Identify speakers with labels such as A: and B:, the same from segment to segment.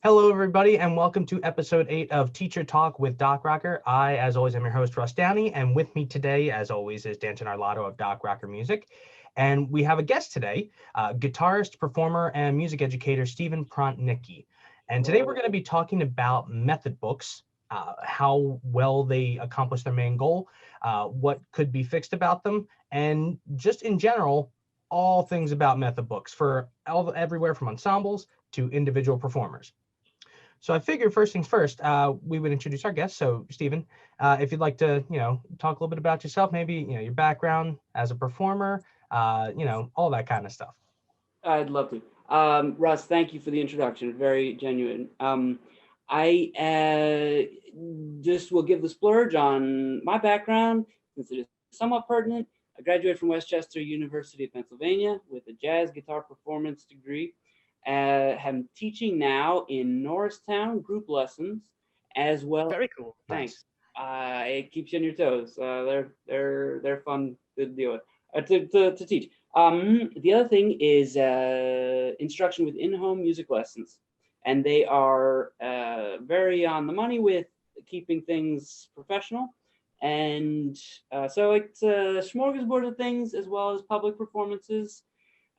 A: Hello, everybody, and welcome to episode 8 of Teacher Talk with Doc Rocker. I, as always, am your host, Russ Downey, and with me today, as always, is Danton Arlotto of Doc Rocker Music. And we have a guest today, guitarist, performer, and music educator, Stephen Prontnicki. And today we're going to be talking about method books, how well they accomplish their main goal, what could be fixed about them, and just in general, all things about method books for everywhere from ensembles to individual performers. So I figured first things first, we would introduce our guest. So Stephen, if you'd like to, talk a little bit about yourself, maybe, your background as a performer, all that kind of stuff.
B: I'd love to. Russ, thank you for the introduction. Very genuine. I just will give the splurge on my background since it is somewhat pertinent. I graduated from Westchester University of Pennsylvania with a jazz guitar performance degree. I'm teaching now in Norristown group lessons as well.
C: Very cool.
B: Thanks.
A: Nice.
B: It keeps you on your toes. They're fun to deal with to teach. The other thing is instruction with in-home music lessons, and they are very on the money with keeping things professional. And so it's a smorgasbord of things as well as public performances.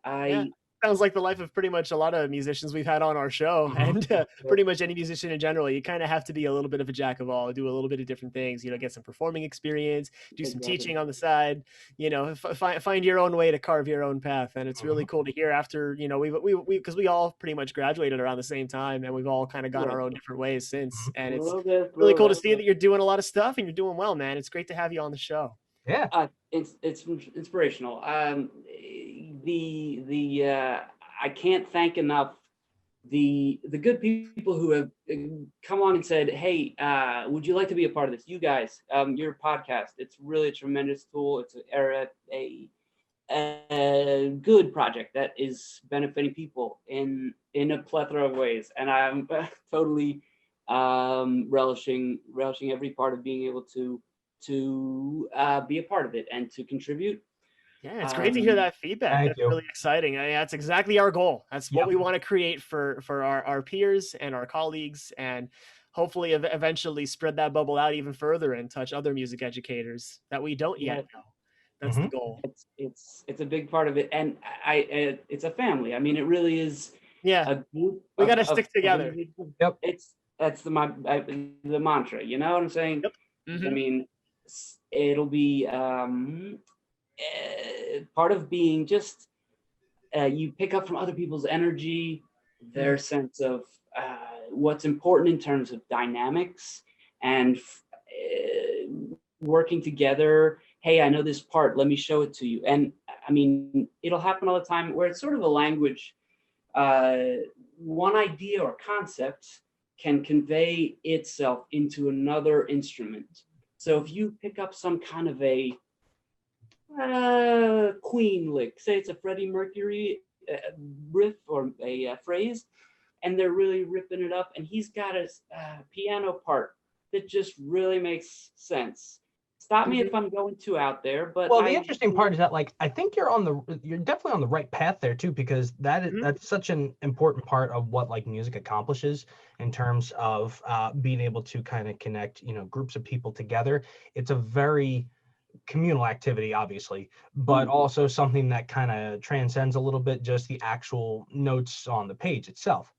C: Yeah. Sounds like the life of pretty much a lot of musicians we've had on our show, and pretty much any musician in general. You kind of have to be a little bit of a jack of all, do a little bit of different things, get some performing experience, do some teaching on the side, find your own way to carve your own path. And it's really cool to hear after, because we all pretty much graduated around the same time, and we've all kind of gone our own different ways since. And it's really cool to see that you're doing a lot of stuff and you're doing well, man. It's great to have you on the show.
A: Yeah.
B: It's inspirational. I can't thank enough the good people who have come on and said, hey, would you like to be a part of this? You guys, your podcast, it's really a tremendous tool. It's a good project that is benefiting people in a plethora of ways, and I'm totally relishing every part of being able to be a part of it and to contribute.
C: Yeah, it's great to hear that feedback. That's really exciting. That's exactly our goal. That's what we want to create for our peers and our colleagues, and hopefully eventually spread that bubble out even further and touch other music educators that we don't yet know. That's the goal.
B: It's a big part of it, and it's a family. I mean, it really is.
C: Yeah,
B: a group.
C: We got to stick together.
A: Yep.
B: That's the mantra. You know what I'm saying?
C: Yep.
B: I mean, it'll be part of being just you pick up from other people's energy, their sense of what's important in terms of dynamics and working together. Hey, I know this part, let me show it to you. And I mean, it'll happen all the time where it's sort of a language. One idea or concept can convey itself into another instrument. So if you pick up some kind of a Queen lick, say it's a Freddie Mercury riff or a phrase, and they're really ripping it up, and he's got a piano part that just really makes sense. Stop me if I'm going too out there, but
A: the interesting part is that, I think you're definitely on the right path there too, because that's such an important part of what music accomplishes in terms of being able to kind of connect, groups of people together. It's a very communal activity, obviously, but also something that kind of transcends a little bit just the actual notes on the page itself.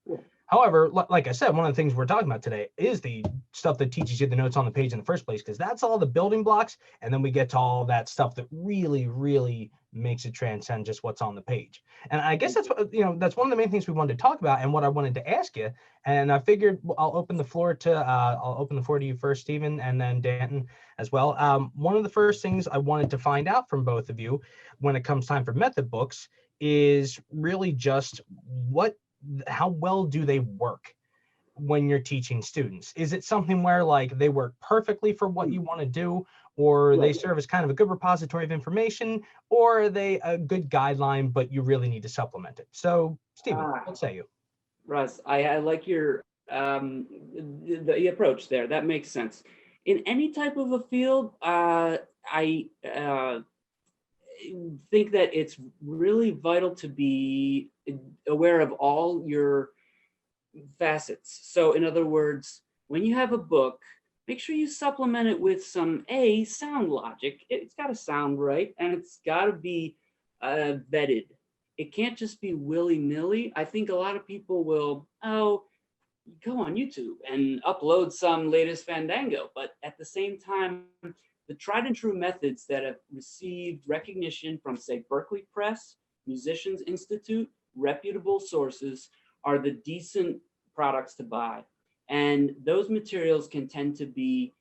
A: However, like I said, one of the things we're talking about today is the stuff that teaches you the notes on the page in the first place, because that's all the building blocks. And then we get to all that stuff that really, really makes it transcend just what's on the page. And I guess that's that's one of the main things we wanted to talk about and what I wanted to ask you. And I figured I'll open the floor to you first, Stephen, and then Danton as well. One of the first things I wanted to find out from both of you when it comes time for method books is really just how well do they work when you're teaching students? Is it something where they work perfectly for what you want to do, or they serve as kind of a good repository of information, or are they a good guideline, but you really need to supplement it? So Stephen, what say you?
B: Russ, I like your the approach there. That makes sense. In any type of a field, I think that it's really vital to be aware of all your facets. So in other words, when you have a book, make sure you supplement it with some sound logic. It's got to sound right, and it's got to be vetted. It can't just be willy-nilly. I think a lot of people will, go on YouTube and upload some latest fandango, but at the same time, the tried and true methods that have received recognition from, say, Berkeley Press, Musicians Institute, reputable sources, are the decent products to buy. And those materials can tend to be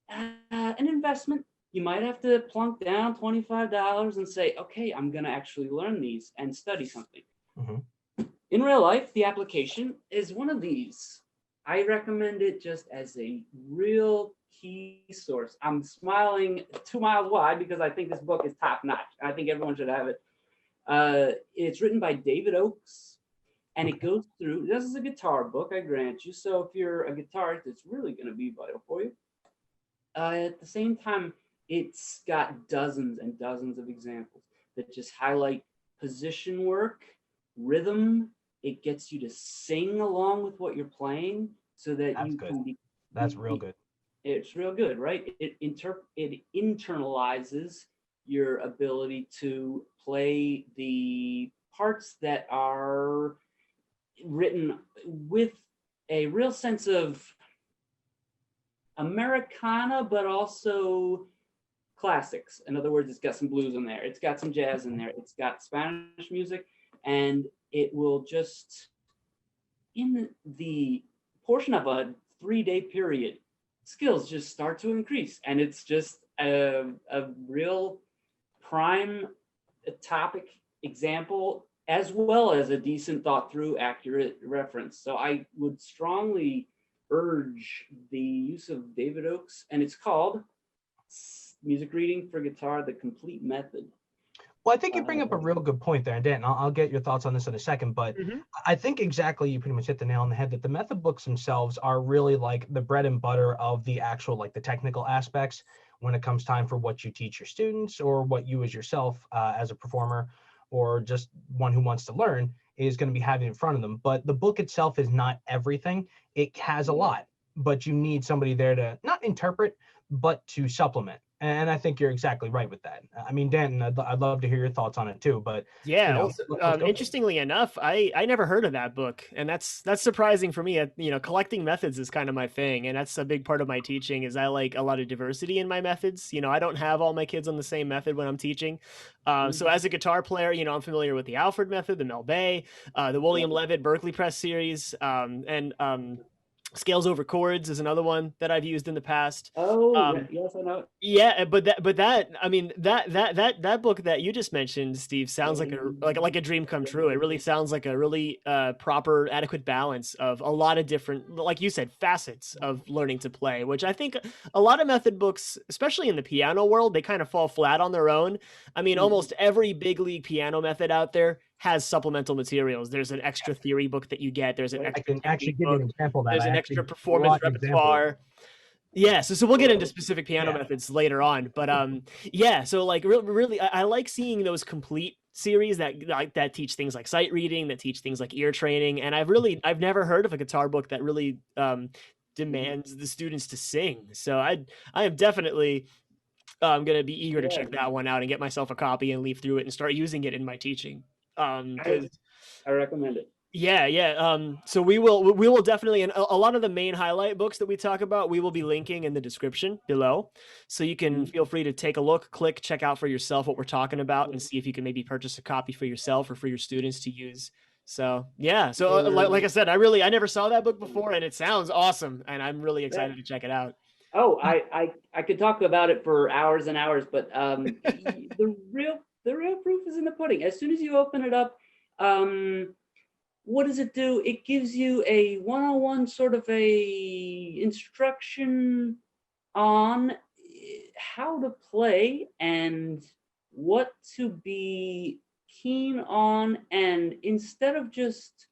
B: an investment. You might have to plunk down $25 and say, okay, I'm going to actually learn these and study something. In real life, the application is one of these. I recommend it just as a real key source. I'm smiling 2 miles wide because I think this book is top notch. I think everyone should have it. It's written by David Oakes, and it goes through, this is a guitar book, I grant you. So if you're a guitarist, it's really going to be vital for you. At the same time, it's got dozens and dozens of examples that just highlight position work, rhythm. It gets you to sing along with what you're playing so that
A: That's
B: you
A: good.
B: can be.
A: That's real good.
B: It's real good, right? It internalizes your ability to play the parts that are written with a real sense of Americana, but also classics. In other words, it's got some blues in there. It's got some jazz in there. It's got Spanish music, and it will just, in the portion of a 3-day period, skills just start to increase. And it's just a real prime topic example, as well as a decent thought through, accurate reference. So I would strongly urge the use of David Oakes, and it's called Music Reading for Guitar, The Complete Method.
A: Well, I think you bring up a real good point there, Dan. I'll get your thoughts on this in a second, but I think exactly, you pretty much hit the nail on the head, that the method books themselves are really like the bread and butter of the actual, like the technical aspects when it comes time for what you teach your students, or what you as yourself as a performer, or just one who wants to learn, is going to be having in front of them. But the book itself is not everything. It has a lot, but you need somebody there to not interpret, but to supplement. And I think you're exactly right with that. I mean, Dan, I'd love to hear your thoughts on it too. But
C: yeah,
A: you know,
C: also, interestingly enough, I never heard of that book, and that's surprising for me. You know, collecting methods is kind of my thing, and that's a big part of my teaching. Is I like a lot of diversity in my methods. You know, I don't have all my kids on the same method when I'm teaching. So as a guitar player, you know, I'm familiar with the Alfred method, the Mel Bay, the William Levitt Berkeley Press series, and Scales over Chords is another one that I've used in the past.
B: Yes, I know it.
C: Yeah, but that I mean that book that you just mentioned, Steve, sounds like a dream come true. It really sounds like a really proper, adequate balance of a lot of different, like you said, facets of learning to play, which I think a lot of method books, especially in the piano world, they kind of fall flat on their own. I mean, almost every big league piano method out there has supplemental materials. There's an extra theory book that you get. There's an extra
A: I can actually give you an example of that.
C: There's an extra performance repertoire. Yeah, so we'll get into specific piano methods later on, but yeah, so like really, I like seeing those complete series that teach things like sight reading, that teach things like ear training, and I've never heard of a guitar book that really demands the students to sing. So I am definitely gonna be eager to check that one out and get myself a copy and leaf through it and start using it in my teaching.
B: I recommend it.
C: Yeah. So we will definitely, and a lot of the main highlight books that we talk about, we will be linking in the description below. So you can feel free to take a look, check out for yourself what we're talking about, and see if you can maybe purchase a copy for yourself or for your students to use. So yeah. So like I said, I never saw that book before, and it sounds awesome, and I'm really excited to check it out.
B: Oh, I could talk about it for hours and hours, but the real proof is in the pudding. As soon as you open it up, what does it do? It gives you a one-on-one sort of a instruction on how to play and what to be keen on. And instead of just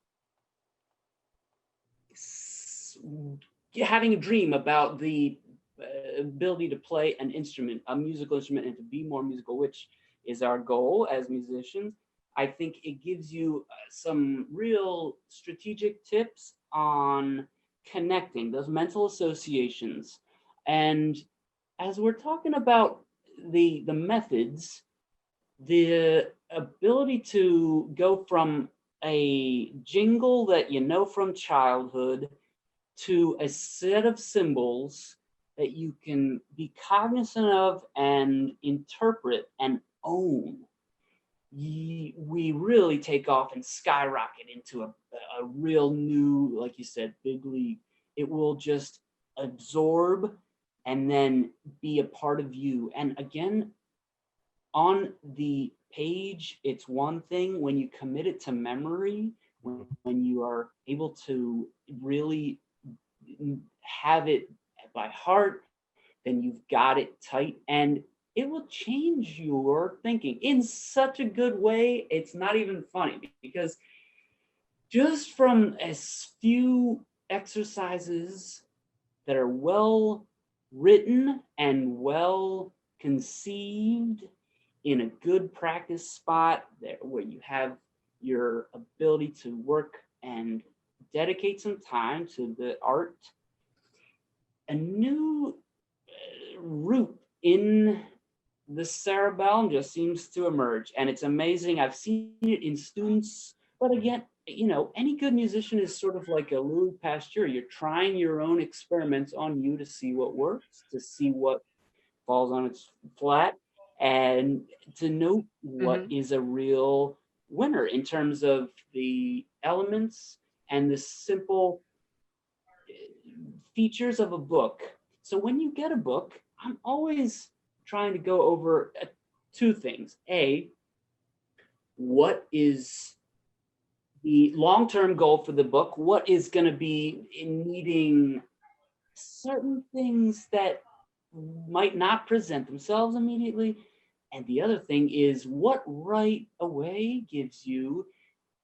B: having a dream about the ability to play an instrument, a musical instrument, and to be more musical, which is our goal as musicians, I think it gives you some real strategic tips on connecting those mental associations. And as we're talking about the methods, the ability to go from a jingle that you know from childhood to a set of symbols that you can be cognizant of and interpret and own, we really take off and skyrocket into a real new, like you said, big league. It will just absorb and then be a part of you. And again, on the page, it's one thing. When you commit it to memory, when you are able to really have it by heart, then you've got it tight, and it will change your thinking in such a good way. It's not even funny, because just from a few exercises that are well written and well conceived in a good practice spot there, where you have your ability to work and dedicate some time to the art, a new route in the cerebellum just seems to emerge, and it's amazing. I've seen it in students, but again, you know, any good musician is sort of like a Louis Pasteur. You're trying your own experiments on you to see what works, to see what falls on its flat, and to note what is a real winner in terms of the elements and the simple features of a book. So when you get a book, I'm always trying to go over two things. A, what is the long-term goal for the book? What is going to be in needing certain things that might not present themselves immediately? And the other thing is, what right away gives you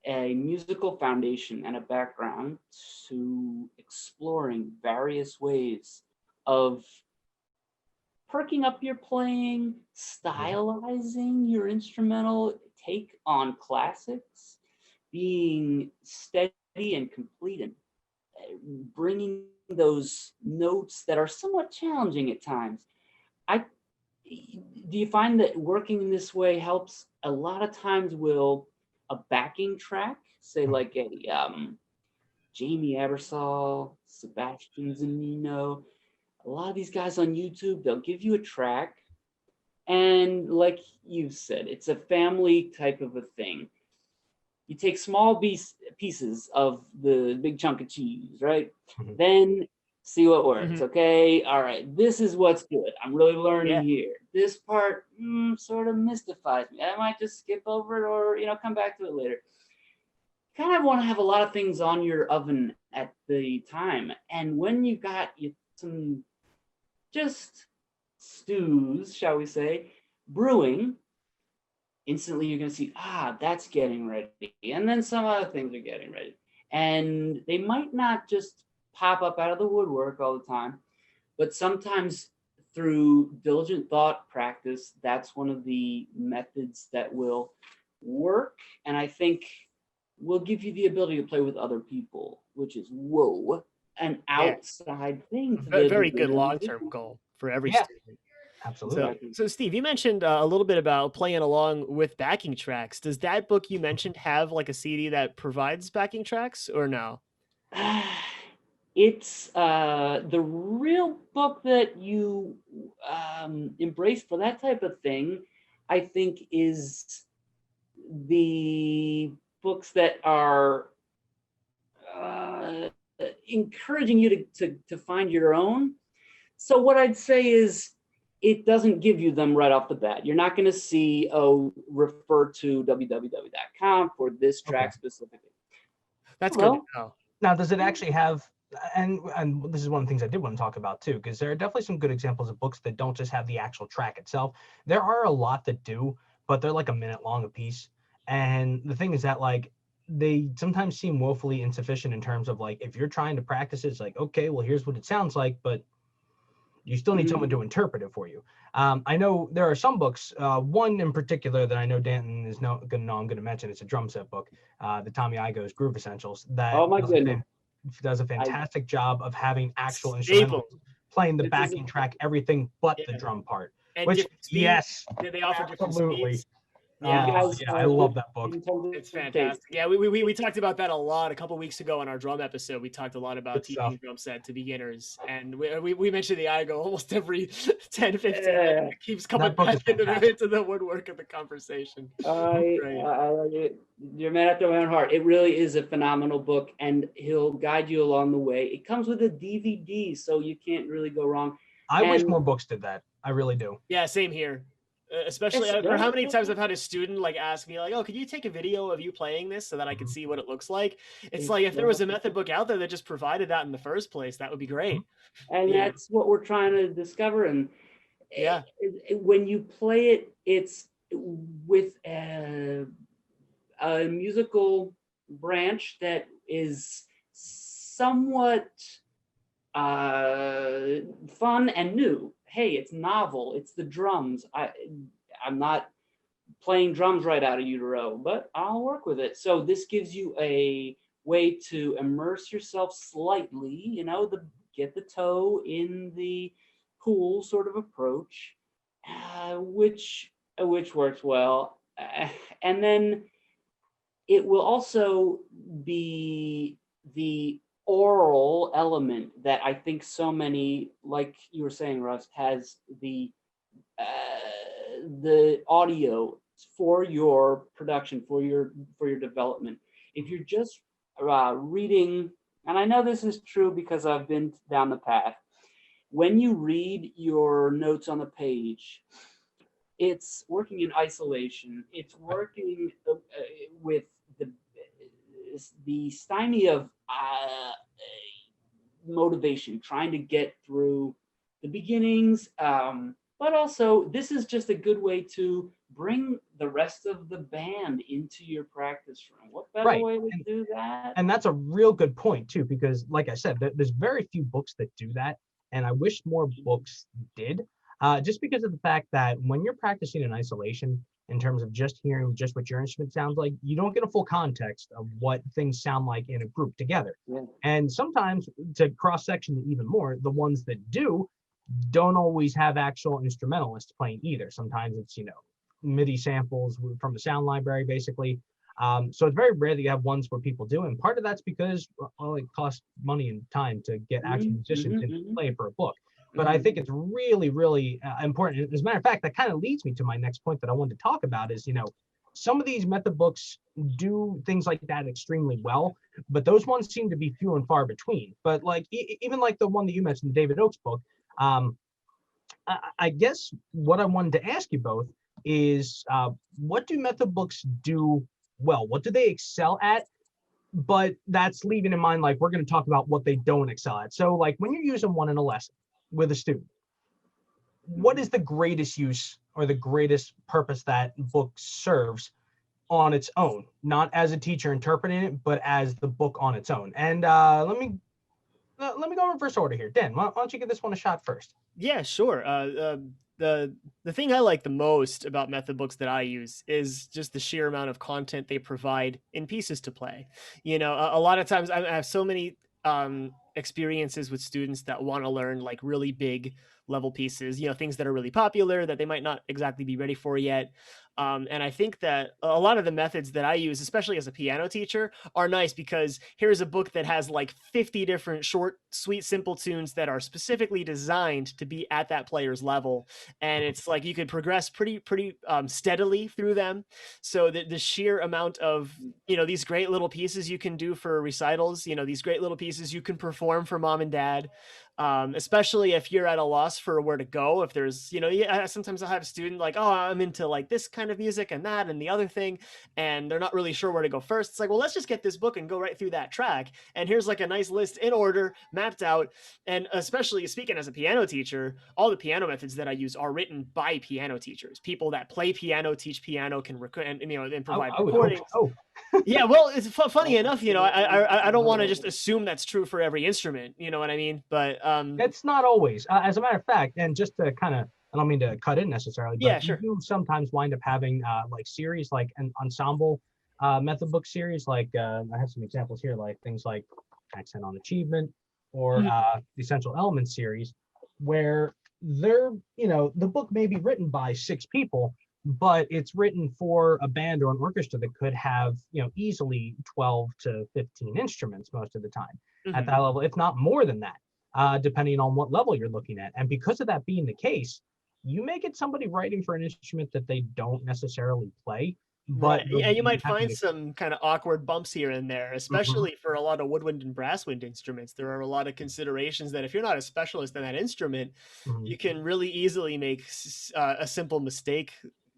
B: a musical foundation and a background to exploring various ways of perking up your playing, stylizing your instrumental take on classics, being steady and complete, and bringing those notes that are somewhat challenging at times. Do you find that working in this way helps? A lot of times will a backing track, say like a Jamie Ebersol, Sebastian Zanino, a lot of these guys on YouTube, they'll give you a track, and like you said, it's a family type of a thing. You take small pieces of the big chunk of cheese, right? Then see what works. Okay, all right, this is what's good. I'm really learning here. This part sort of mystifies me. I might just skip over it, or come back to it later. Kind of want to have a lot of things on your oven at the time, and when you got some just stews, shall we say, brewing, instantly you're going to see, that's getting ready, and then some other things are getting ready, and they might not just pop up out of the woodwork all the time, but sometimes through diligent thought practice, that's one of the methods that will work, and I think will give you the ability to play with other people, which is an outside thing.
C: Very good long-term goal for every student.
A: Absolutely.
C: So Steve, you mentioned a little bit about playing along with backing tracks. Does that book you mentioned have like a CD that provides backing tracks, or no?
B: It's the real book that you embrace for that type of thing, I think, is the books that are encouraging you to find your own. So what I'd say is, it doesn't give you them right off the bat. You're not going to see, refer to www.com for this track specifically.
C: That's good to know.
A: Now, does it actually have, and this is one of the things I did want to talk about too, because there are definitely some good examples of books that don't just have the actual track itself. There are a lot that do, but they're like a minute long a piece. And the thing is that, like, they sometimes seem woefully insufficient in terms of, like, if you're trying to practice it, it's like, okay, well, here's what it sounds like, but you still need someone to interpret it for you. I know there are some books, one in particular that I know Danton is going to know I'm going to mention. It's a drum set book, the Tommy Igoes Groove Essentials. That
B: oh my goodness.
A: does a fantastic job of having actual
C: Staple.
A: instrumentals playing the
B: This
A: backing track, everything but the
C: Yeah.
A: drum part.
C: And
A: Which,
C: different speeds.
A: yes,
C: They offer different
A: absolutely.
C: speeds.
B: You guys,
A: Yeah, I love that book.
C: It's fantastic. Yeah, we talked about that a lot a couple weeks ago on our drum episode. We talked a lot about
A: Good
C: teaching
A: stuff.
C: drum set to beginners, and we mentioned the Igo almost every 10, 15 minutes. It keeps coming
A: That book
C: back
A: is
C: into
A: fantastic.
C: the woodwork of the conversation.
B: I
C: Great.
B: like it. You're a man after my own heart. It really is a phenomenal book, and he'll guide you along the way. It comes with a DVD, so you can't really go wrong.
A: I wish
B: And-
A: more books did that. I really do.
C: Yeah, same here. Especially
B: Yes,
C: for how
B: right.
C: many times I've had a student like ask me like, "Oh, could you take a video of you playing this so that I can see what it looks like?" It's like if there was a method book out there that just provided that in the first place, that would be great.
B: And
C: Yeah.
B: that's what we're trying to discover. And
C: Yeah.
B: when you play it, it's with a musical branch that is somewhat fun and new. Hey, it's novel. It's the drums. I'm not playing drums right out of utero, but I'll work with it. So this gives you a way to immerse yourself slightly, you know, get the toe in the pool sort of approach, which works well. And then it will also be the oral element that I think so many, like you were saying, Russ, has the audio for your production, for your development. If you're just reading, and I know this is true because I've been down the path, when you read your notes on the page, it's working in isolation. It's working with the stymie of motivation, trying to get through the beginnings. But also, this is just a good way to bring the rest of the band into your practice room. What better way to do that?
A: And that's a real good point too, because like I said, there's very few books that do that. And I wish more books did, just because of the fact that when you're practicing in isolation, in terms of just hearing just what your instrument sounds like, you don't get a full context of what things sound like in a group together.
B: Yeah.
A: And sometimes, to cross-section it even more, the ones that do don't always have actual instrumentalists playing either. Sometimes it's, you know, MIDI samples from the sound library, basically. So it's very rare that you have ones where people do. And part of that's because, well, it costs money and time to get actual musicians in to play for a book. But I think it's really, really important. As a matter of fact, that kind of leads me to my next point that I wanted to talk about is, you know, some of these method books do things like that extremely well, but those ones seem to be few and far between. But like, even like the one that you mentioned, the David Oakes book, I guess what I wanted to ask you both is, what do method books do well? What do they excel at? But that's leaving in mind, like, we're going to talk about what they don't excel at. So like when you're using one in a lesson with a student, what is the greatest use or the greatest purpose that book serves on its own, not as a teacher interpreting it, but as the book on its own? And let me go in reverse order here. Dan, why don't you give this one a shot first?
C: Yeah, sure. The thing I like the most about method books that I use is just the sheer amount of content they provide in pieces to play. You know, a lot of times I have so many experiences with students that want to learn like really big level pieces, you know, things that are really popular that they might not exactly be ready for yet. And I think that a lot of the methods that I use, especially as a piano teacher, are nice because here's a book that has like 50 different short, sweet, simple tunes that are specifically designed to be at that player's level. And it's like you could progress pretty steadily through them. So the sheer amount of, you know, these great little pieces you can do for recitals, you know, these great little pieces you can perform for mom and dad. Especially if you're at a loss for where to go. If there's, you know, sometimes I'll have a student like, oh, I'm into like this kind of music and that and the other thing, and they're not really sure where to go first. It's like, well, let's just get this book and go right through that track. And here's like a nice list in order, mapped out. And especially speaking as a piano teacher, all the piano methods that I use are written by piano teachers, people that play piano, teach piano, can record, and, you know, and provide recordings. Yeah, well, it's funny enough, you know, I don't want to just assume that's true for every instrument, you know what I mean? But
A: it's not always. As a matter of fact, and just to kind of, I don't mean to cut in necessarily, but
C: yeah, sure.
A: you do sometimes wind up having like series, like an ensemble method book series. Like I have some examples here, like things like Accent on Achievement, or the Essential Elements series, where they're, the book may be written by 6 people, but it's written for a band or an orchestra that could have, easily 12 to 15 instruments most of the time at that level, if not more than that, depending on what level you're looking at. And because of that being the case, you may get somebody writing for an instrument that they don't necessarily play. But
C: and you might find some kind of awkward bumps here and there, especially for a lot of woodwind and brasswind instruments. There are a lot of considerations that if you're not a specialist in that instrument, you can really easily make a simple mistake,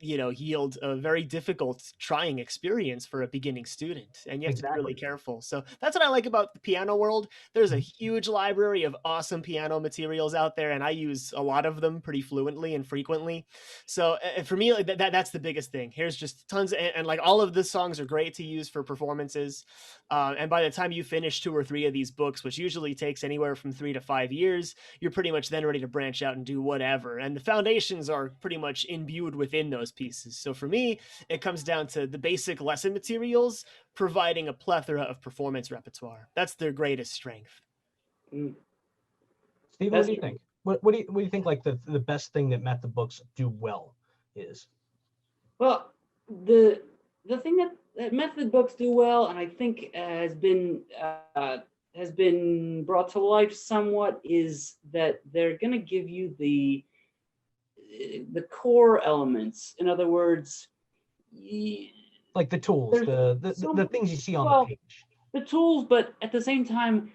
C: yield a very difficult trying experience for a beginning student, and you have to be really careful. So that's what I like about the piano world. There's a huge library of awesome piano materials out there, and I use a lot of them pretty fluently and frequently. So for me, like that's the biggest thing. Here's just tons and like all of the songs are great to use for performances, and by the time you finish 2 or 3 of these books, which usually takes anywhere from 3 to 5 years, you're pretty much then ready to branch out and do whatever, and the foundations are pretty much imbued within those pieces. So for me, it comes down to the basic lesson materials providing a plethora of performance repertoire. That's their greatest strength.
A: Steve, what do you think? What do you think, like the best thing that method books do well is?
B: Well, the thing that method books do well, and I think has been brought to life somewhat, is that they're going to give you the core elements. In other words,
A: like the tools, the things you see on the page.
B: The tools, but at the same time,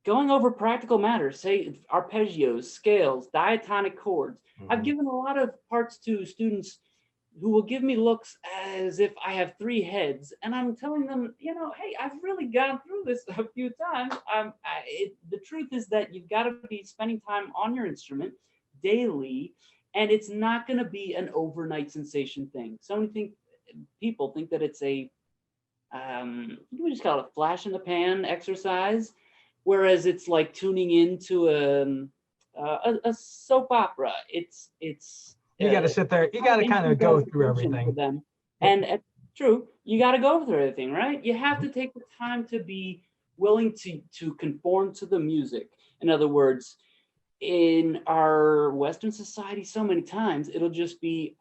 B: going over practical matters, say arpeggios, scales, diatonic chords. I've given a lot of parts to students who will give me looks as if I have 3 heads, and I'm telling them, hey, I've really gone through this a few times. The truth is that you've got to be spending time on your instrument daily, and it's not going to be an overnight sensation thing. So many people think that it's we just call it a flash in the pan exercise, whereas it's like tuning into a soap opera. It's
A: you got to sit there. You got to kind of go through everything.
B: For them. And true, you got to go through everything, right? You have to take the time to be willing to conform to the music. In other words, in our Western society, so many times it'll just be,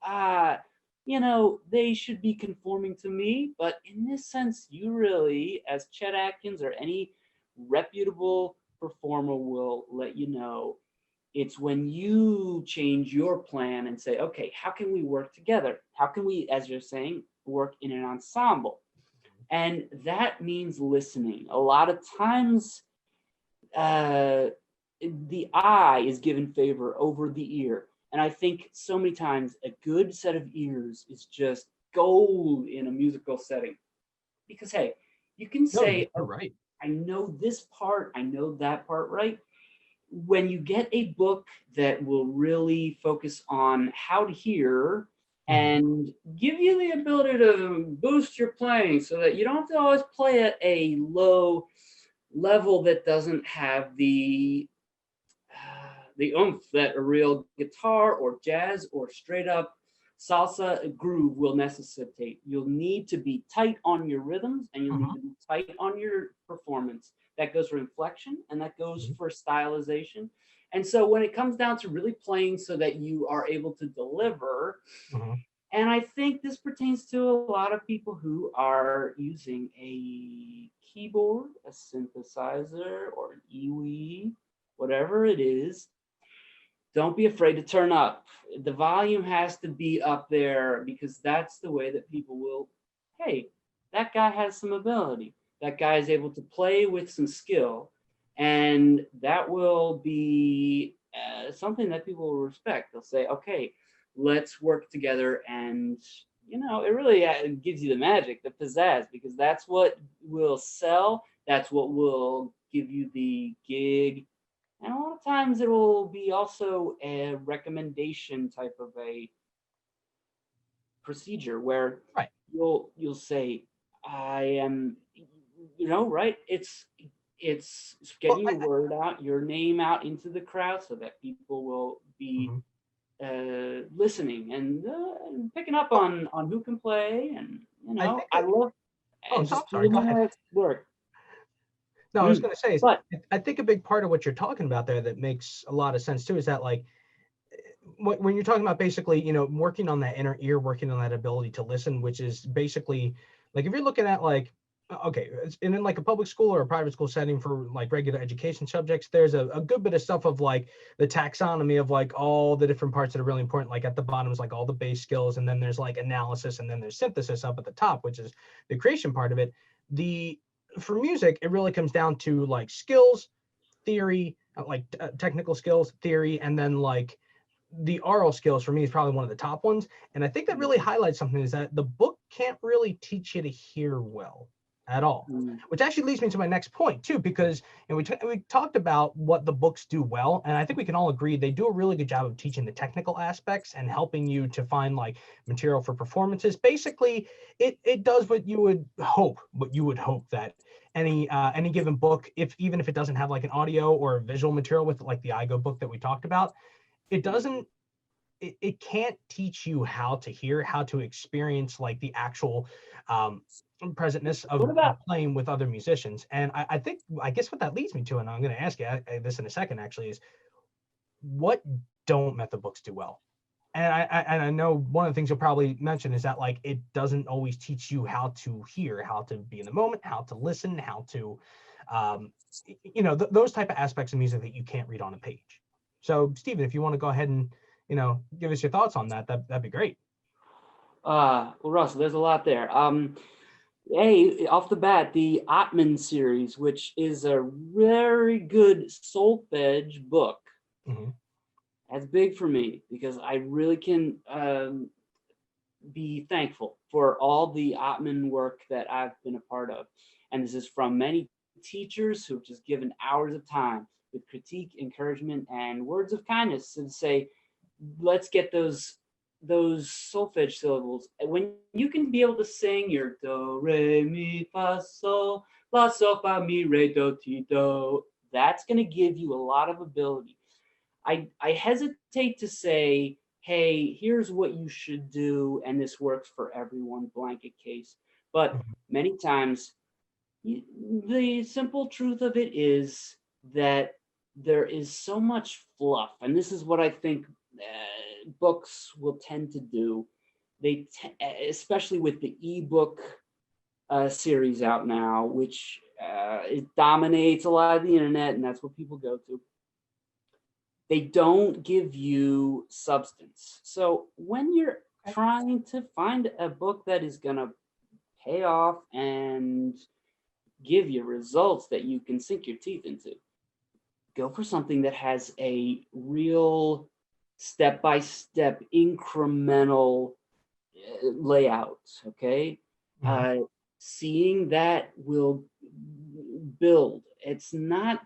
B: they should be conforming to me. But in this sense, you really, as Chet Atkins or any reputable performer will let you know, it's when you change your plan and say, okay, how can we work together? How can we, as you're saying, work in an ensemble? And that means listening. A lot of times, the eye is given favor over the ear. And I think so many times a good set of ears is just gold in a musical setting. Because, hey, you can say,
A: you're right.
B: I know this part, I know that part, right? When you get a book that will really focus on how to hear and give you the ability to boost your playing so that you don't have to always play at a low level that doesn't have the oomph that a real guitar or jazz or straight up salsa groove will necessitate. You'll need to be tight on your rhythms, and you'll need to be tight on your performance. That goes for inflection, and that goes for stylization. And so when it comes down to really playing so that you are able to deliver, and I think this pertains to a lot of people who are using a keyboard, a synthesizer, or an EWI, whatever it is, don't be afraid to turn up. The volume has to be up there, because that's the way that people will, hey, that guy has some ability. That guy is able to play with some skill, and that will be something that people will respect. They'll say, okay, let's work together. And, it really gives you the magic, the pizzazz, because that's what will sell. That's what will give you the gig. And a lot of times it will be also a recommendation type of a procedure where you'll say, I am, right? It's getting the word out, your name out into the crowd so that people will be listening and picking up on who can play. And, I love
A: sorry, go ahead.
B: Work.
A: No, I was going to say,
B: But
A: I think a big part of what you're talking about there that makes a lot of sense too is that like when you're talking about basically, working on that inner ear, working on that ability to listen, which is basically like if you're looking at like, okay, and in like a public school or a private school setting for like regular education subjects, there's a good bit of stuff of like the taxonomy of like all the different parts that are really important. Like at the bottom is like all the base skills, and then there's like analysis, and then there's synthesis up at the top, which is the creation part of it. For music, it really comes down to like skills, theory, like technical skills, theory, and then like the oral skills for me is probably one of the top ones. And I think that really highlights something is that the book can't really teach you to hear well at all, which actually leads me to my next point too, because we talked about what the books do well. And I think we can all agree they do a really good job of teaching the technical aspects and helping you to find like material for performances. Basically, it does what you would hope that any given book, even if it doesn't have like an audio or visual material with like the iGo book that we talked about, it can't teach you how to hear, how to experience like the actual presentness of playing with other musicians. And I guess what that leads me to, and I'm going to ask you this in a second actually, is what don't method books do well? And I know one of the things you'll probably mention is that like it doesn't always teach you how to hear, how to be in the moment, how to listen, how to those type of aspects of music that you can't read on a page. So Stephen, if you want to go ahead and give us your thoughts on that'd be great.
B: Well, Russell, there's a lot there. Hey, off the bat, the Ottman series, which is a very good solfege book, that's big for me because I really can be thankful for all the Ottman work that I've been a part of. And this is from many teachers who've just given hours of time with critique, encouragement, and words of kindness to say, let's get those solfege syllables. When you can be able to sing your do, re, mi, fa, sol, la, sol, fa, mi, re, do, ti, do, that's going to give you a lot of ability. I hesitate to say, hey, here's what you should do, and this works for everyone, blanket case. But many times, the simple truth of it is that there is so much fluff, and this is what I think books will tend to do. They, especially with the ebook series out now, which it dominates a lot of the internet, and that's what people go to. They don't give you substance. So when you're trying to find a book that is going to pay off and give you results that you can sink your teeth into, go for something that has a real step-by-step incremental layout, okay? Seeing that will build. It's not,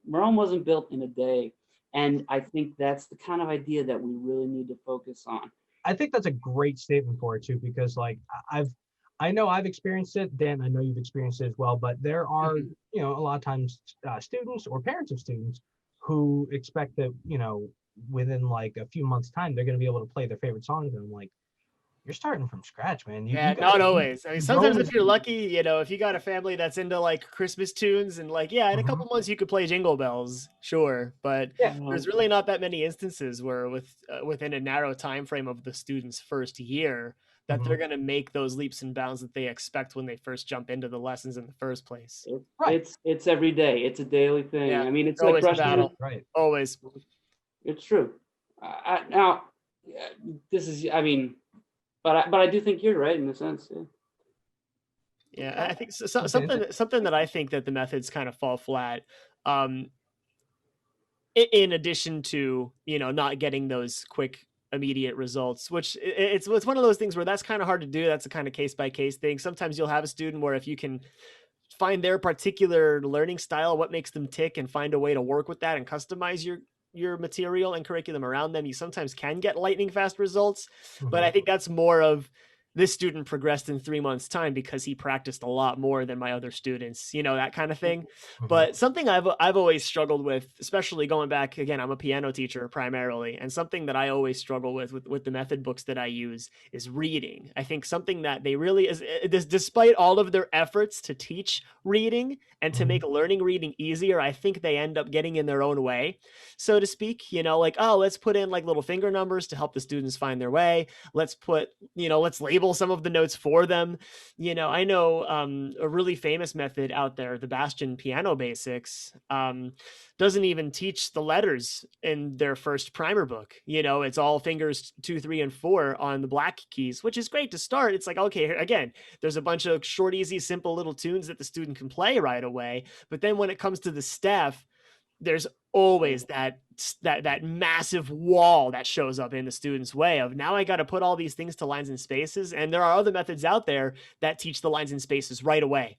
B: Rome wasn't built in a day. And I think that's the kind of idea that we really need to focus on.
A: I think that's a great statement for it too, because like I know I've experienced it, Dan, I know you've experienced it as well, but there are, a lot of times students or parents of students who expect that, within like a few months time, they're going to be able to play their favorite songs. And I'm like, you're starting from scratch, man.
C: Not always. I mean, sometimes if you're lucky, if you got a family that's into like Christmas tunes and like, in a couple months you could play Jingle Bells, sure. But there's really not that many instances where within a narrow time frame of the student's first year that they're going to make those leaps and bounds that they expect when they first jump into the lessons in the first place.
B: It's every day. It's a daily thing.
C: Yeah,
B: I mean, it's
C: always
B: like
C: a battle.
A: Right.
C: Always.
B: It's true. Now, this is, I mean, but I do think you're right in a sense.
C: Yeah, I think something that I think that the methods kind of fall flat. In addition to not getting those quick immediate results, which it's one of those things where that's kind of hard to do. That's a kind of case by case thing. Sometimes you'll have a student where if you can find their particular learning style, what makes them tick, and find a way to work with that and customize your material and curriculum around them, you sometimes can get lightning fast results. But I think that's more of this student progressed in 3 months time because he practiced a lot more than my other students, that kind of thing. But something I've always struggled with, especially going back again, I'm a piano teacher primarily, and something that I always struggle with the method books that I use is reading. I think something that they really is, despite all of their efforts to teach reading and to make learning reading easier, I think they end up getting in their own way, so to speak. Like, oh, let's put in like little finger numbers to help the students find their way. Let's put, let's label some of the notes for them. I know a really famous method out there, the Bastion Piano Basics, doesn't even teach the letters in their first primer book. It's all fingers 2, 3, and 4 on the black keys, which is great to start. It's like, okay, again, there's a bunch of short, easy, simple little tunes that the student can play right away. But then when it comes to the staff, there's always that massive wall that shows up in the student's way of, now I got to put all these things to lines and spaces. And there are other methods out there that teach the lines and spaces right away.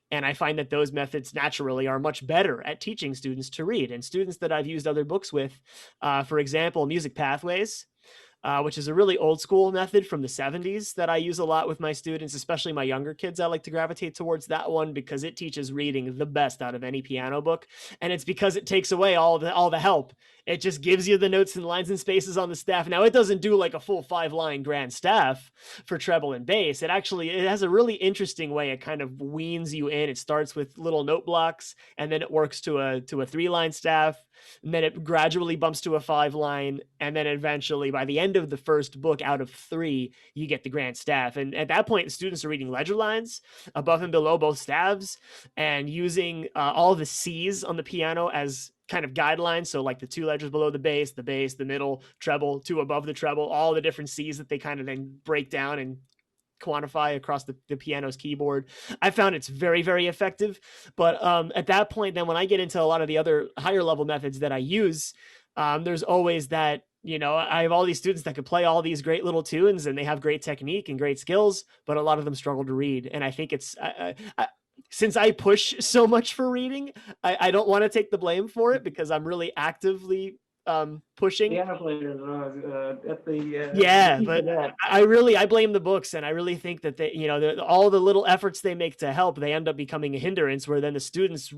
C: And I find that those methods naturally are much better at teaching students to read. And students that I've used other books with, for example, Music Pathways, which is a really old school method from the 70s that I use a lot with my students, especially my younger kids. I like to gravitate towards that one because it teaches reading the best out of any piano book. And it's because it takes away all the help. It just gives you the notes and lines and spaces on the staff. Now, it doesn't do like a full 5-line grand staff for treble and bass. It has a really interesting way. It kind of weans you in. It starts with little note blocks, and then it works to a 3-line staff, and then it gradually bumps to a 5-line, and then eventually by the end of the first book out of 3, you get the grand staff. And at that point, the students are reading ledger lines above and below both staves, and using all the C's on the piano as kind of guidelines. So like the 2 ledgers below the bass, the middle, treble, 2 above the treble, all the different C's that they kind of then break down and quantify across the piano's keyboard. I found it's very, very effective. But at that point, then when I get into a lot of the other higher level methods that I use, there's always that, I have all these students that can play all these great little tunes and they have great technique and great skills, but a lot of them struggle to read. And I think it's, since I push so much for reading, I don't want to take the blame for it because I'm really actively pushing.
B: Piano players at the
C: yeah, but I blame the books, and I really think that they, all the little efforts they make to help, they end up becoming a hindrance. Where then the students,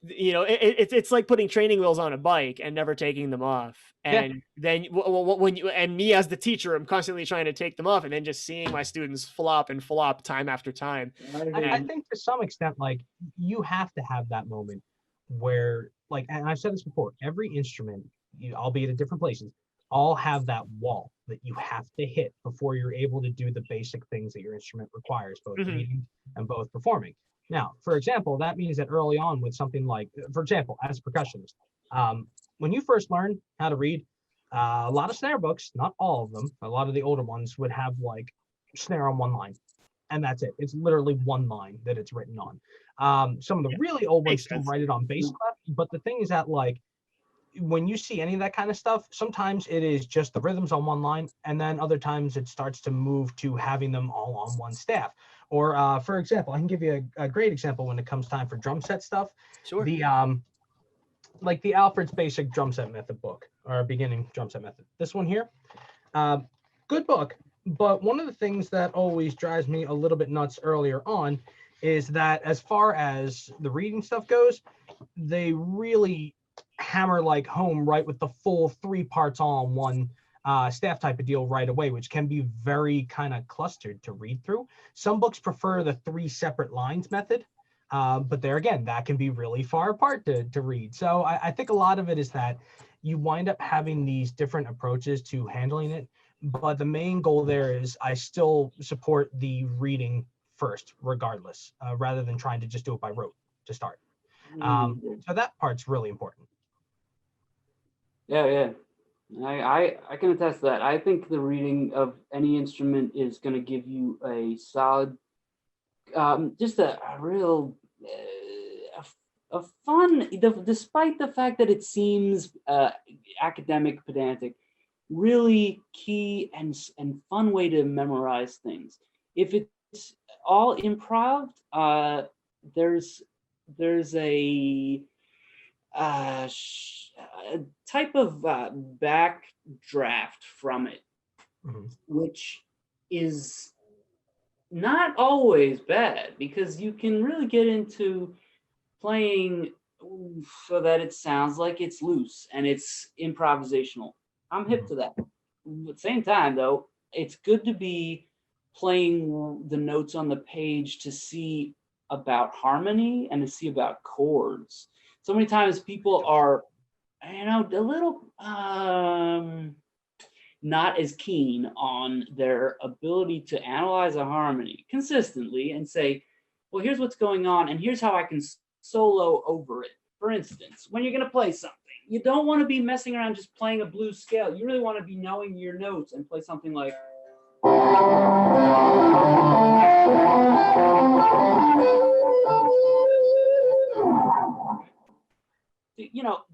C: it's like putting training wheels on a bike and never taking them off. And then when you and me as the teacher, I'm constantly trying to take them off, and then just seeing my students flop and flop time after time.
A: I think to some extent, like, you have to have that moment where, like, and I've said this before, every instrument, albeit at different places, all have that wall that you have to hit before you're able to do the basic things that your instrument requires, both reading and both performing. Now, for example, that means that early on with something like, for example, as a percussionist, when you first learn how to read, a lot of snare books, not all of them, a lot of the older ones would have like snare on 1 line. And that's it. It's literally 1 line that it's written on. Some of the really old ones still write it on bass clef. But the thing is that, like, when you see any of that kind of stuff, sometimes it is just the rhythms on 1 line, and then other times it starts to move to having them all on 1 staff. Or for example, I can give you a great example when it comes time for drum set stuff.
C: Sure.
A: The like the Alfred's Basic Drum Set Method book, or Beginning Drum Set Method. This one here, good book. But one of the things that always drives me a little bit nuts earlier on is that as far as the reading stuff goes, they really hammer like home right with the full 3 parts all on 1 staff type of deal right away, which can be very kind of clustered to read through. Some books prefer the 3 separate lines method, but there again, that can be really far apart to read. So I think a lot of it is that you wind up having these different approaches to handling it, but the main goal there is I still support the reading first regardless, rather than trying to just do it by rote to start. So that part's really important.
B: Yeah. I can attest to that. I think the reading of any instrument is going to give you a solid, just a real, a fun, despite the fact that it seems academic, pedantic, really key and fun way to memorize things. If it's all improv, there's a type of backdraft from it, which is not always bad, because you can really get into playing so that it sounds like it's loose and it's improvisational. I'm hip to that. At the same time, though, it's good to be playing the notes on the page to see about harmony and to see about chords. So many times people are, a little not as keen on their ability to analyze a harmony consistently and say, well, here's what's going on, and here's how I can solo over it. For instance, when you're going to play something, you don't want to be messing around just playing a blues scale. You really want to be knowing your notes and play something like.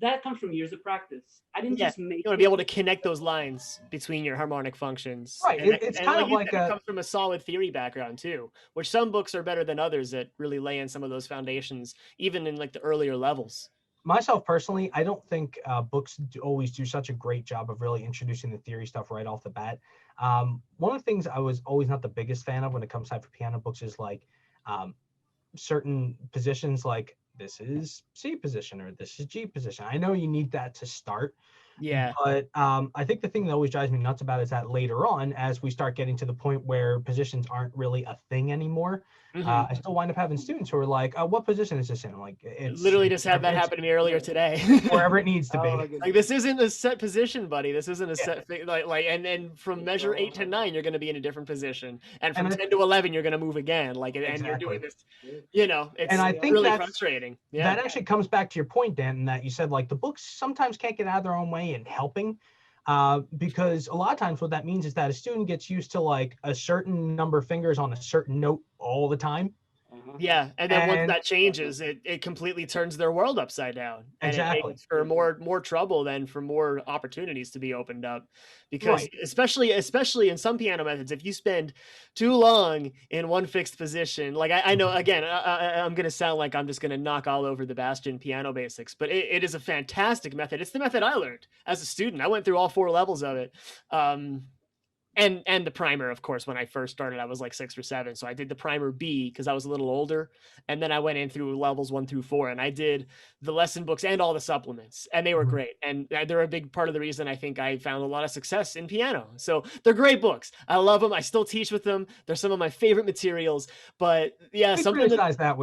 B: That comes from years of practice. I didn't just make.
C: You want to be able to connect those lines between your harmonic functions.
A: Right. It's kind of like
C: it comes from a solid theory background too, which some books are better than others that really lay in some of those foundations, even in like the earlier levels.
A: Myself personally, I don't think books always do such a great job of really introducing the theory stuff right off the bat. One of the things I was always not the biggest fan of when it comes time for piano books is like certain positions, like this is C position or this is G position. I know you need that to start.
C: Yeah.
A: But I think the thing that always drives me nuts about it is that later on, as we start getting to the point where positions aren't really a thing anymore, I still wind up having students who are like, what position is this in? I'm like, it's
C: literally just had that happen to me earlier today.
A: Wherever it needs to be.
C: Like, this isn't a set position, buddy. This isn't a set thing. And then from measure 8 to 9, you're going to be in a different position. And from 10 to 11, you're going to move again. Like, and you're doing this, it's
A: and I think
C: really frustrating. Yeah.
A: That actually comes back to your point, Dan, in that you said, like, the books sometimes can't get out of their own way in helping. Because a lot of times what that means is that a student gets used to like a certain number of fingers on a certain note all the time.
C: Yeah, and then once that changes, it completely turns their world upside down. And it makes for more trouble than for more opportunities to be opened up. Because especially in some piano methods, if you spend too long in one fixed position, like I know, again, I'm going to sound like I'm just going to knock all over the Bastian piano basics, but it is a fantastic method. It's the method I learned as a student. I went through all 4 levels of it. And the primer, of course, when I first started, I was like 6 or 7. So I did the primer B because I was a little older. And then I went in through levels 1 through 4, and I did the lesson books and all the supplements, and they were great. And they're a big part of the reason I think I found a lot of success in piano. So they're great books. I love them. I still teach with them. They're some of my favorite materials. But yeah,
A: something that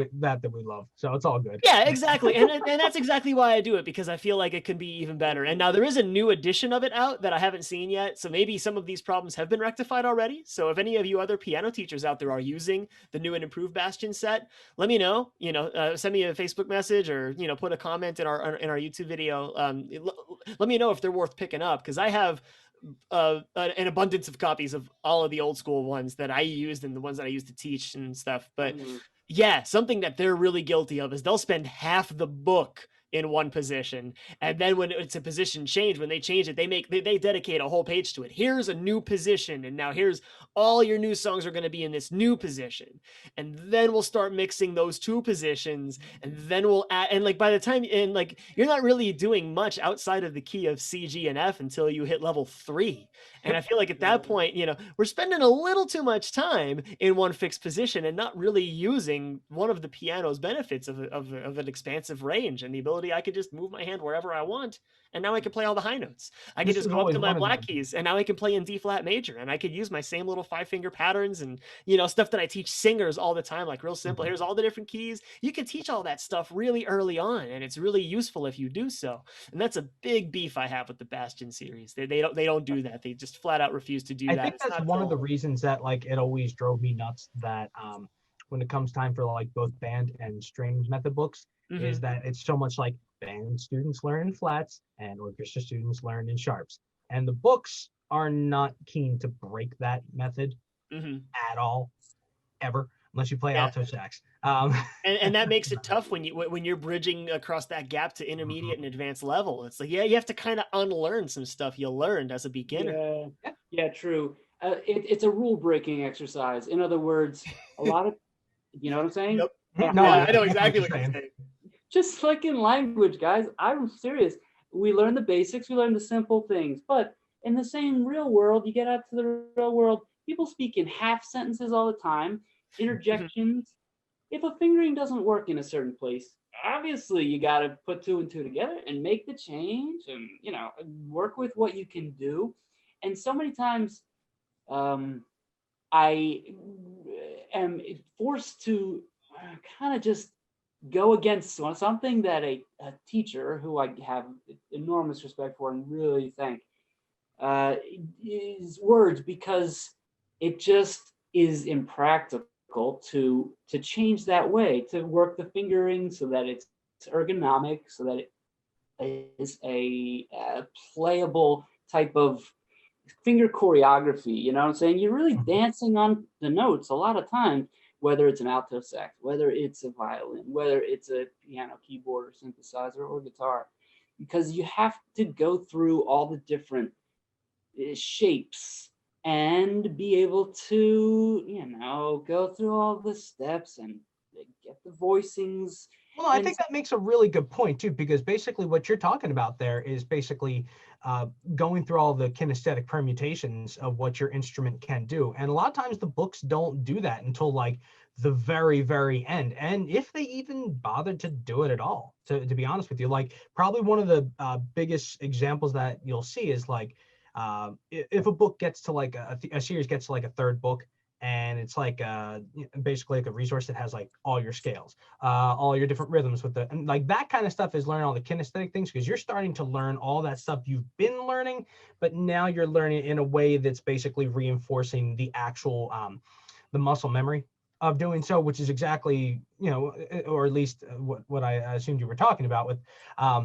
A: we love. So it's all good.
C: Yeah, exactly. And that's exactly why I do it, because I feel like it can be even better. And now there is a new edition of it out that I haven't seen yet. So maybe some of these problems have been rectified already. So if any of you other piano teachers out there are using the new and improved Bastian set, let me know. Send me a Facebook message, or put a comment in our YouTube video. Let me know if they're worth picking up, because I have an abundance of copies of all of the old school ones that I used and the ones that I used to teach and stuff. But yeah, something that they're really guilty of is they'll spend half the book in one position, and then when it's a position change, when they change it, they dedicate a whole page to it. Here's a new position, and now here's all your new songs are going to be in this new position, and then we'll start mixing those 2 positions, and then we'll add, and like by the time, and like you're not really doing much outside of the key of C, G, and F until you hit level 3. And I feel like at that point, we're spending a little too much time in one fixed position and not really using one of the piano's benefits of an expansive range and the ability I could just move my hand wherever I want. And now I can play all the high notes. I can just go up to my black keys, and now I can play in D flat major, and I could use my same little 5-finger patterns and, stuff that I teach singers all the time, like real simple. Here's all the different keys. You can teach all that stuff really early on, and it's really useful if you do so. And that's a big beef I have with the Bastian series. They don't do that. They just flat out refuse to do that.
A: I think that's one of the reasons that like it always drove me nuts that when it comes time for like both band and strings method books, is that it's so much like band students learn in flats and orchestra students learn in sharps, and the books are not keen to break that method at all, ever, unless you play alto sax.
C: And that makes it tough when you're bridging across that gap to intermediate and advanced level. It's like, you have to kind of unlearn some stuff you learned as a beginner.
B: Yeah, true. It's a rule breaking exercise. In other words, a lot of, you know what I'm saying?
C: Yep. No, I know exactly what you're saying.
B: Just like in language, guys, I'm serious. We learn the basics, we learn the simple things, but in the same real world, you get out to the real world, People speak in half sentences all the time, interjections. If a fingering doesn't work in a certain place, obviously you got to put two and two together and make the change and, you know, work with what you can do. And so many times I am forced to kind of just go against something that a teacher who I have enormous respect for and really thank is words, because it just is impractical to change that way, to work the fingering so that it's ergonomic, so that it is a playable type of finger choreography. You know what I'm saying? You're really dancing on the notes a lot of times, whether it's an alto sax, whether it's a violin, whether it's a piano, keyboard, or synthesizer, or guitar, because you have to go through all the different shapes and be able to, you know, go through all the steps and get the voicings.
A: Well, I think that makes a really good point too, because basically what you're talking about there is basically going through all the kinesthetic permutations of what your instrument can do. And a lot of times the books don't do that until like the very, very end. And if they even bothered to do it at all, to be honest with you, like probably one of the biggest examples that you'll see is like, if a book gets to like a series gets to like a third book, and it's like basically like a resource that has like all your scales, all your different rhythms with the, and like that kind of stuff is learning all the kinesthetic things, because you're starting to learn all that stuff you've been learning, but now you're learning in a way that's basically reinforcing the actual the muscle memory of doing so, which is exactly, you know, or at least what I assumed you were talking about with,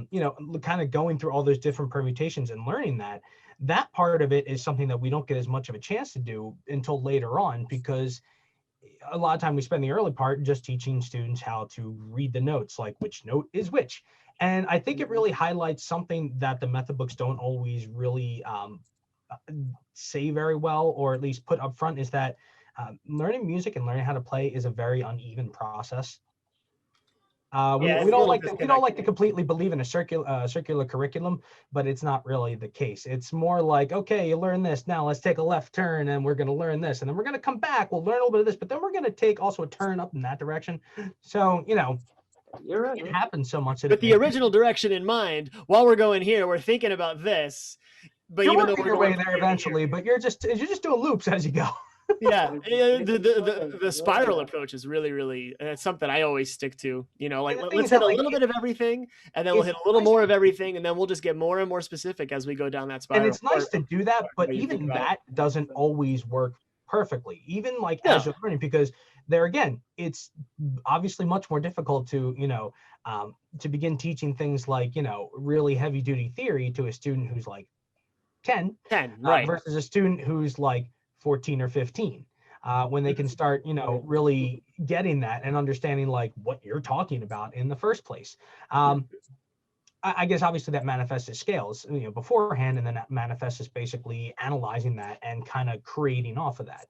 A: you know, kind of going through all those different permutations and learning that. That part of it is something that we don't get as much of a chance to do until later on, because a lot of time we spend the early part just teaching students how to read the notes, like which note is which. And I think it really highlights something that the method books don't always really say very well, or at least put up front, is that learning music and learning how to play is a very uneven process. We don't like to completely believe in a circular curriculum, but it's not really the case. It's more like, okay, you learn this, now let's take a left turn and we're going to learn this, and then we're going to come back, we'll learn a little bit of this, but then we're going to take also a turn up in that direction. So, you know,
B: you're right.
A: It happens so much.
C: With the original direction in mind, while we're going here, we're thinking about this. But
A: you're
C: even
A: working your way there eventually, but you're just doing loops as you go.
C: Yeah, the spiral approach is really it's something I always stick to. You know, like let's hit a little bit of everything, and then we'll hit a little more of everything, and then we'll just get more and more specific as we go down that spiral.
A: And it's nice to do that, but even that doesn't always work perfectly, even like as you're learning, because there again, it's obviously much more difficult to, you know, to begin teaching things like, you know, really heavy duty theory to a student who's like 10, right, versus a student who's like 14 or 15, when they can start, you know, really getting that and understanding like what you're talking about in the first place. I guess obviously that manifests as scales, you know, beforehand, and then that manifests as basically analyzing that and kind of creating off of that.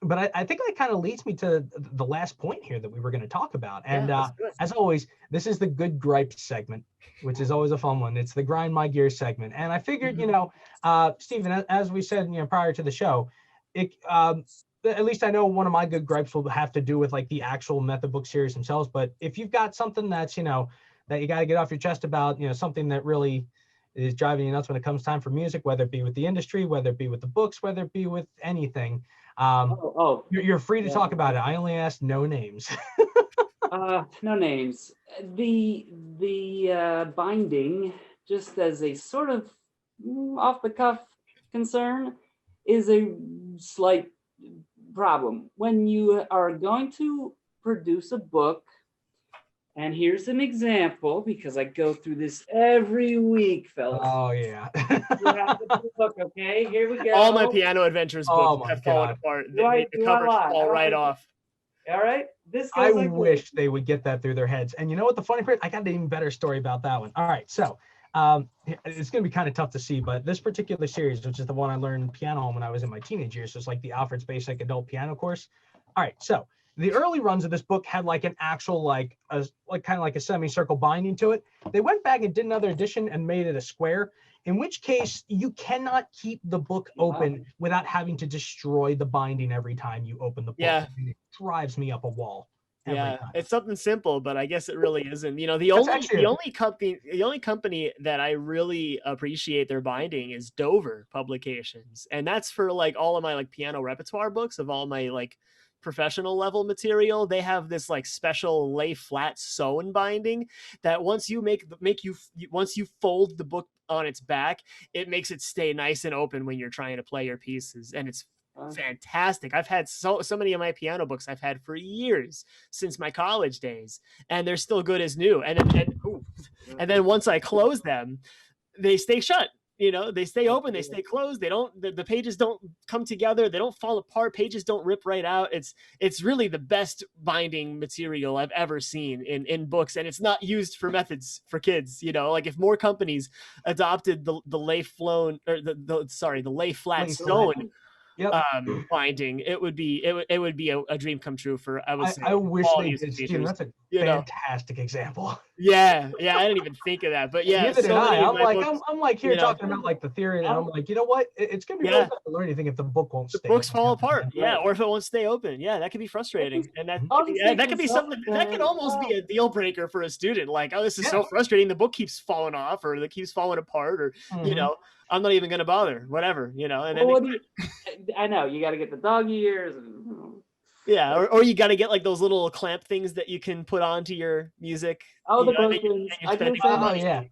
A: But I think that kind of leads me to the last point here that we were going to talk about. And as always, this is the good gripes segment, which is always a fun one. It's the grind my gears segment. And I figured, you know, Stephen, as we said, you know, prior to the show, at least I know one of my good gripes will have to do with like the actual method book series themselves. But if you've got something that's, you know, that you got to get off your chest about, you know, something that really is driving you nuts when it comes time for music, whether it be with the industry, whether it be with the books, whether it be with anything, you're free to talk about it. I only asked no names.
B: No names. The binding, just as a sort of off the cuff concern, is a slight problem when you are going to produce a book. And here's an example, because I go through this every week, fellas.
A: Oh yeah.
B: You have the book, okay? Here we go.
C: All my Piano Adventures books have fallen apart. The covers fall right off.
B: All right. This goes
A: I
B: like
A: wish they would get that through their heads. And you know what the funny part? I got an even better story about that one. All right, so it's going to be kind of tough to see, but this particular series, which is the one I learned piano on when I was in my teenage years, so it's like the Alfred's Basic Adult Piano Course. All right, so the early runs of this book had like an actual like kind of like a semicircle binding to it. They went back and did another edition and made it a square, in which case you cannot keep the book open without having to destroy the binding every time you open the book.
C: Yeah.
A: And it drives me up a wall.
C: Yeah,
A: Time.
C: it's something simple, but I guess it really isn't. You know, the only company that I really appreciate their binding is Dover Publications, and that's for like all of my like piano repertoire books of all my like professional level material. They have this like special lay flat sewn binding that once you once you fold the book on its back, it makes it stay nice and open when you're trying to play your pieces, and it's fantastic. I've had so many of my piano books I've had for years since my college days, and they're still good as new. And then once I close them, they stay shut. You know, they stay open, they stay closed. They don't, the pages don't come together. They don't fall apart. Pages don't rip right out. It's really the best binding material I've ever seen in books. And it's not used for methods for kids. You know, like if more companies adopted the lay flown or the lay flat stone binding, it would be a dream come true for, I would say.
A: I wish they did, Steven. That's a fantastic example.
C: Yeah, I didn't even think of that, but yeah.
A: Neither did I. I'm like here talking about like the theory, and I'm like, you know what? It's gonna be really tough to learn anything if the book won't stay.
C: Books fall apart, or if it won't stay open. Yeah, that could be frustrating, and that could be something that could almost be a deal breaker for a student. Like, oh, this is so frustrating. The book keeps falling off, or it keeps falling apart, or you know, I'm not even gonna bother. Whatever, you know. And then
B: I know you got to get the dog ears.
C: Yeah, or you got to get like those little clamp things that you can put onto your music.
B: Oh, the buttons.
A: Yeah.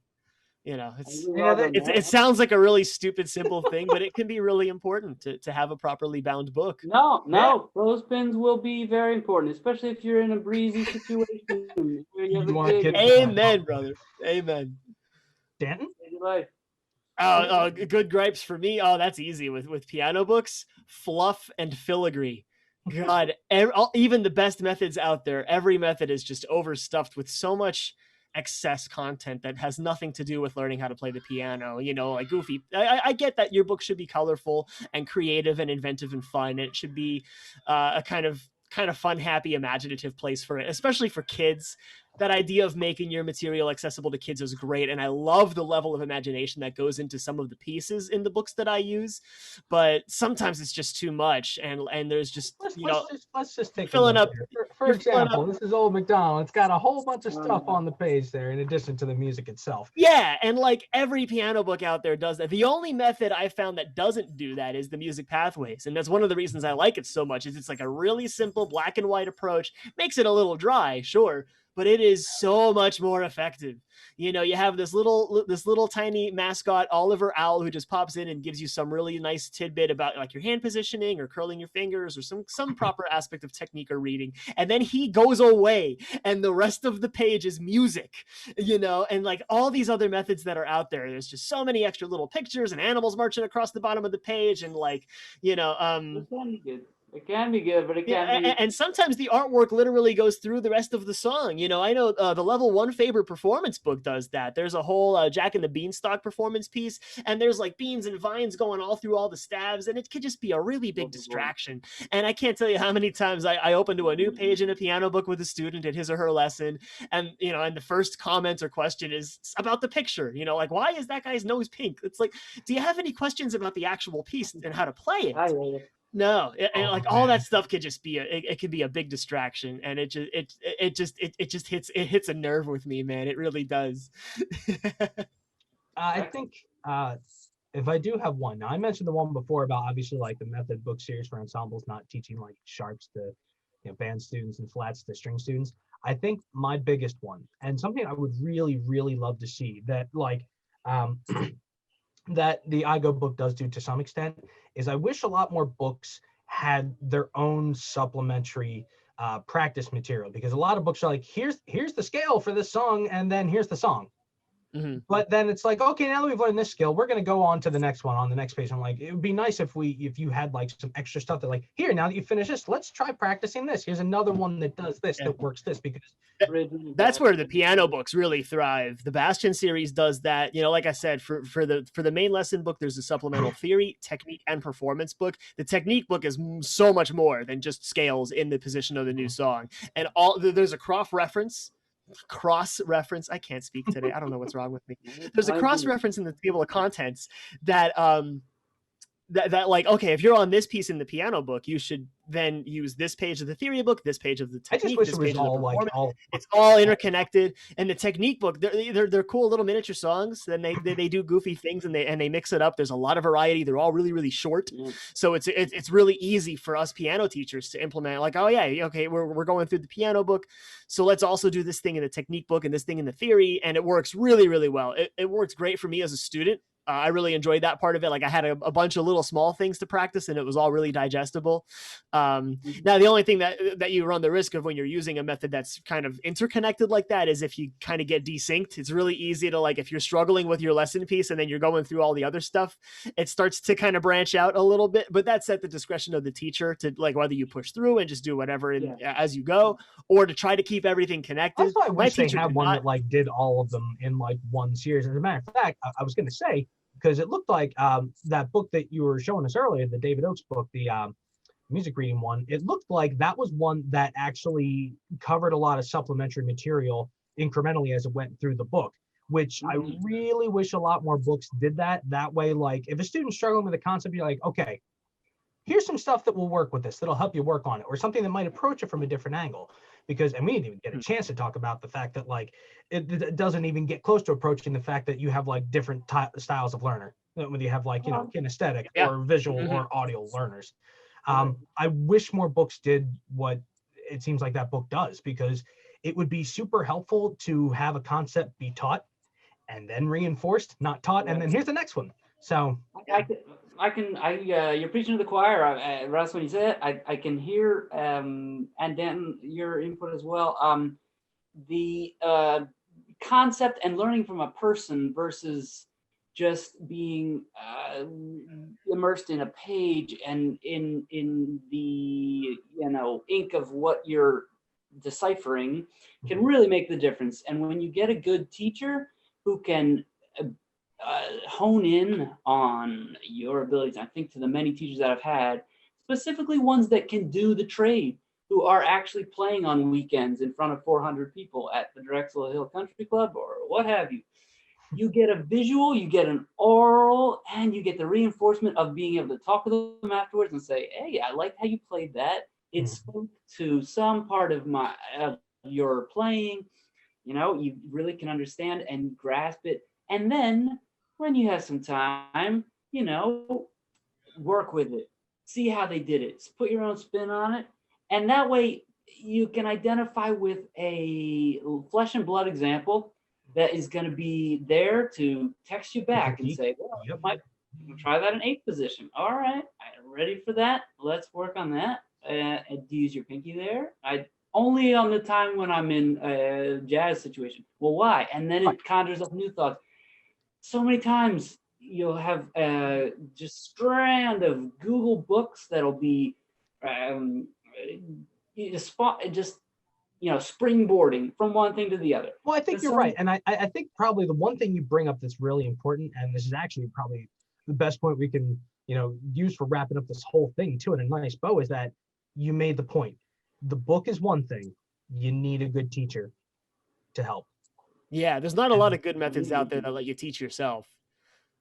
C: You know, it sounds like a really stupid, simple thing, but it can be really important to have a properly bound book.
B: No, clothespins will be very important, especially if you're in a breezy situation.
C: Amen, brother. Amen.
A: Danton?
C: Oh, good gripes for me. Oh, that's easy with piano books. Fluff and filigree. God, even the best methods out there, every method is just overstuffed with so much excess content that has nothing to do with learning how to play the piano. You know, like goofy. I get that your book should be colorful and creative and inventive and fun. It should be a kind of fun, happy, imaginative place for it, especially for kids. That idea of making your material accessible to kids is great, and I love the level of imagination that goes into some of the pieces in the books that I use. But sometimes it's just too much, and there's just
A: let's just take
C: filling up.
A: For example, this is Old MacDonald. It's got a whole bunch of stuff on the page there, in addition to the music itself.
C: Yeah, and like every piano book out there does that. The only method I found that doesn't do that is the music pathways, and that's one of the reasons I like it so much. Is it's like a really simple black and white approach. Makes it a little dry, sure, but it is so much more effective. You know, you have this little tiny mascot, Oliver Owl, who just pops in and gives you some really nice tidbit about like your hand positioning or curling your fingers or some proper aspect of technique or reading. And then he goes away and the rest of the page is music, you know, and like all these other methods that are out there. There's just so many extra little pictures and animals marching across the bottom of the page. And like, you know,
B: It can be good, but it can be.
C: And sometimes the artwork literally goes through the rest of the song. You know, I know the Level 1 Faber performance book does that. There's a whole Jack and the Beanstalk performance piece, and there's like beans and vines going all through all the stabs, and it could just be a really big distraction. And I can't tell you how many times I open to a new page in a piano book with a student at his or her lesson, and you know, and the first comment or question is about the picture. You know, like, why is that guy's nose pink? It's like, do you have any questions about the actual piece and how to play it? No, all that stuff could just be it could be a big distraction, and it just hits a nerve with me, man. It really does.
A: I think if I do have one, now I mentioned the one before about obviously like the method book series for ensembles, not teaching like sharps to band students and flats to string students. I think my biggest one, and something I would really, really love to see that like that the iGo book does do to some extent, is I wish a lot more books had their own supplementary practice material, because a lot of books are like, here's the scale for this song, and then here's the song. But then it's like, okay, now that we've learned this skill, we're going to go on to the next one on the next page. I'm like, it would be nice if you had like some extra stuff that like, here, now that you finish this, let's try practicing this. Here's another one that does this, that works this, because
C: that's where the piano books really thrive. The Bastion series does that. You know, like I said, for the main lesson book, there's a supplemental theory, technique, and performance book. The technique book is so much more than just scales in the position of the new song. And there's a cross reference. I can't speak today. I don't know what's wrong with me. There's a cross reference in the table of contents that that like, okay, if you're on this piece in the piano book, you should then use this page of the theory book, this page of the technique,
A: this page of the performance.
C: It's all interconnected. And the technique book, they're cool little miniature songs. Then they do goofy things and they mix it up. There's a lot of variety. They're all really, really short. So it's really easy for us piano teachers to implement. Like, oh yeah, okay, we're going through the piano book, so let's also do this thing in the technique book and this thing in the theory, and it works really, really well. It works great for me as a student. I really enjoyed that part of it. Like I had a bunch of little small things to practice and it was all really digestible. Now, the only thing that you run the risk of when you're using a method that's kind of interconnected like that is if you kind of get desynced. It's really easy to, like, if you're struggling with your lesson piece and then you're going through all the other stuff, it starts to kind of branch out a little bit, but that's at the discretion of the teacher to, like, whether you push through and just do whatever as you go, or to try to keep everything connected.
A: That's why I wish they had one that like did all of them in like one series. As a matter of fact, I was going to say, because it looked like that book that you were showing us earlier, the David Oakes book, the music reading one, it looked like that was one that actually covered a lot of supplementary material incrementally as it went through the book, which I really wish a lot more books did that. That way, like, if a student's struggling with a concept, you're like, okay, here's some stuff that will work with this, that'll help you work on it, or something that might approach it from a different angle. Because, and we didn't even get a chance to talk about the fact that, like, it doesn't even get close to approaching the fact that you have like different styles of learner, whether you have like, you know, kinesthetic or visual or audio learners. I wish more books did what it seems like that book does, because it would be super helpful to have a concept be taught and then reinforced, not taught, and then here's the next one. So
B: you're preaching to the choir, Russ, when you say it. I can hear, and Dan, your input as well. The concept and learning from a person versus just being immersed in a page and in the, you know, ink of what you're deciphering can really make the difference. And when you get a good teacher who can hone in on your abilities, I think to the many teachers that I've had, specifically ones that can do the trade, who are actually playing on weekends in front of 400 people at the Drexel Hill Country Club or what have you. You get a visual, you get an oral, and you get the reinforcement of being able to talk to them afterwards and say, hey, I like how you played that. It spoke to some part of your playing. You know, you really can understand and grasp it. And then when you have some time, you know, work with it. See how they did it. Put your own spin on it. And that way you can identify with a flesh and blood example that is going to be there to text you back and say, well, you might try that in 8th position. All right, I'm ready for that. Let's work on that. Do you use your pinky there? Only on the time when I'm in a jazz situation. Well, why? And then it conjures up new thoughts. So many times you'll have just strand of Google books that'll be springboarding from one thing to the other.
A: Well, I think you're right. And I think probably the one thing you bring up that's really important, and this is actually probably the best point we can, you know, use for wrapping up this whole thing too in a nice bow, is that you made the point. The book is one thing. You need a good teacher to help.
C: Yeah, there's not a lot of good methods out there that let you teach yourself.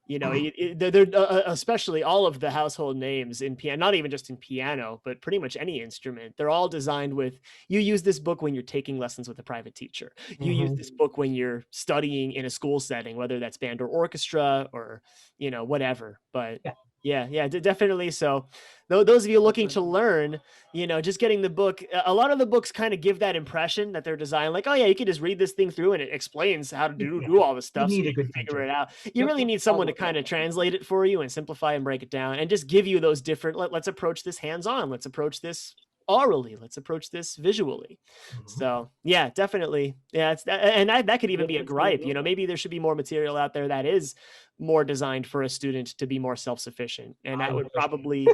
C: You know, they're especially all of the household names in piano, not even just in piano, but pretty much any instrument. They're all designed with, you use this book when you're taking lessons with a private teacher. You use this book when you're studying in a school setting, whether that's band or orchestra or, you know, whatever. But yeah, definitely. So those of you looking to learn, you know, just getting the book, a lot of the books kind of give that impression that they're designed like, oh yeah, you can just read this thing through and it explains how to do all this stuff.
A: You need
C: so
A: a good
C: figure it out. You really need someone to kind of translate it for you and simplify and break it down and just give you those different, let's approach this hands-on. Let's approach this orally. Let's approach this visually. So yeah, definitely. Yeah, that could even be a gripe. You know, maybe there should be more material out there that is more designed for a student to be more self-sufficient, and that would probably.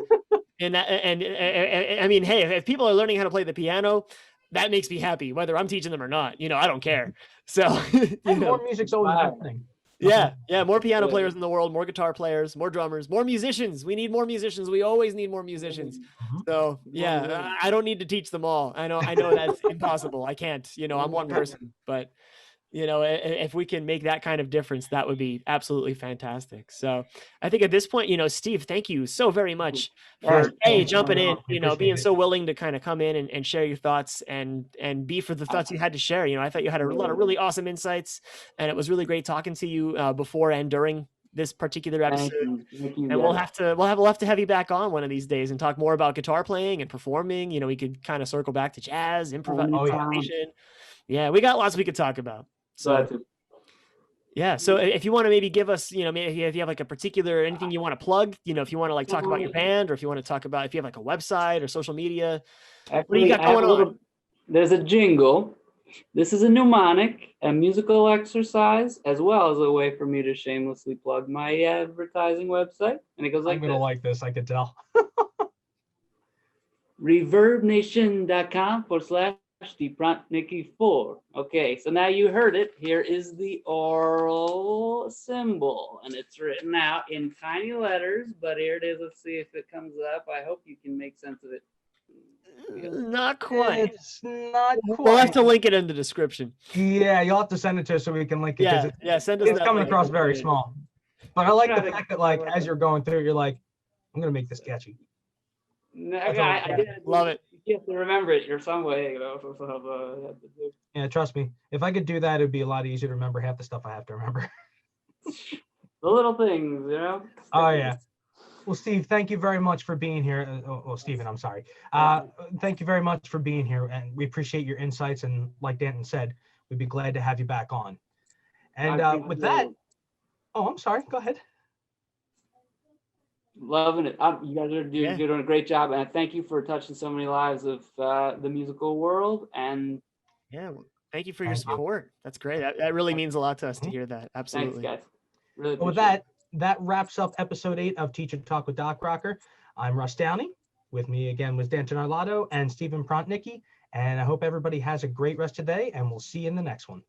C: And I mean, hey, if people are learning how to play the piano, that makes me happy, whether I'm teaching them or not. You know, I don't care. So
A: and more music's always a good thing.
C: Yeah, more piano players in the world, more guitar players, more drummers, more musicians. We need more musicians. We always need more musicians. So yeah, I don't need to teach them all. I know that's impossible. I can't. You know, I'm one person, but you know, if we can make that kind of difference, that would be absolutely fantastic. So I think at this point, you know, Steve, thank you so very much for jumping in, you know, being so willing to kind of come in and share your thoughts and be for the thoughts you had to share. You know, I thought you had a lot of really awesome insights, and it was really great talking to you before and during this particular episode.
B: Thank you,
C: and we'll have to have you back on one of these days and talk more about guitar playing and performing. You know, we could kind of circle back to jazz, improvisation. Yeah, we got lots we could talk about. So yeah, so if you want to maybe give us, you know, maybe if you have like a particular anything you want to plug, you know, if you want to like talk about your band, or if you want to talk about if you have like a website or social media, what do you got going on?
B: There's a jingle. This is a mnemonic, a musical exercise, as well as a way for me to shamelessly plug my advertising website. And it goes like
A: I'm gonna like this, I could tell.
B: ReverbNation.com/the Prontnicki 4. Okay, so now you heard it. Here is the oral symbol, and it's written out in tiny letters, but here it is. Let's see if it comes up. I hope you can make sense of it.
C: Not quite.
A: It's not quite.
C: We'll have to link it in the description.
A: Yeah, you'll have to send it to us so we can link it.
C: Send us.
A: It's coming across very small. But I like the fact that, like, as you're going through, you're like, I'm gonna make this catchy.
B: I did.
C: Love it.
B: You have to remember it your some way, you know.
A: Yeah, trust me. If I could do that, it'd be a lot easier to remember half the stuff I have to remember.
B: The little things, you know.
A: Oh yeah. Well, Steve, thank you very much for being here. Stephen, I'm sorry. Thank you very much for being here, and we appreciate your insights. And like Danton said, we'd be glad to have you back on. And with that, I'm sorry. Go ahead.
B: Loving it. You guys are doing a great job, and I thank you for touching so many lives of the musical world. And
C: thank you for your support. That's great. That really means a lot to us to hear that. Absolutely.
B: Thanks, guys. Really.
A: With that wraps up episode 8 of Teacher Talk with Doc Rocker. I'm Russ Downey. With me again was Danton Arlotto and Stephen Prontnicki. And I hope everybody has a great rest of the day, and we'll see you in the next one.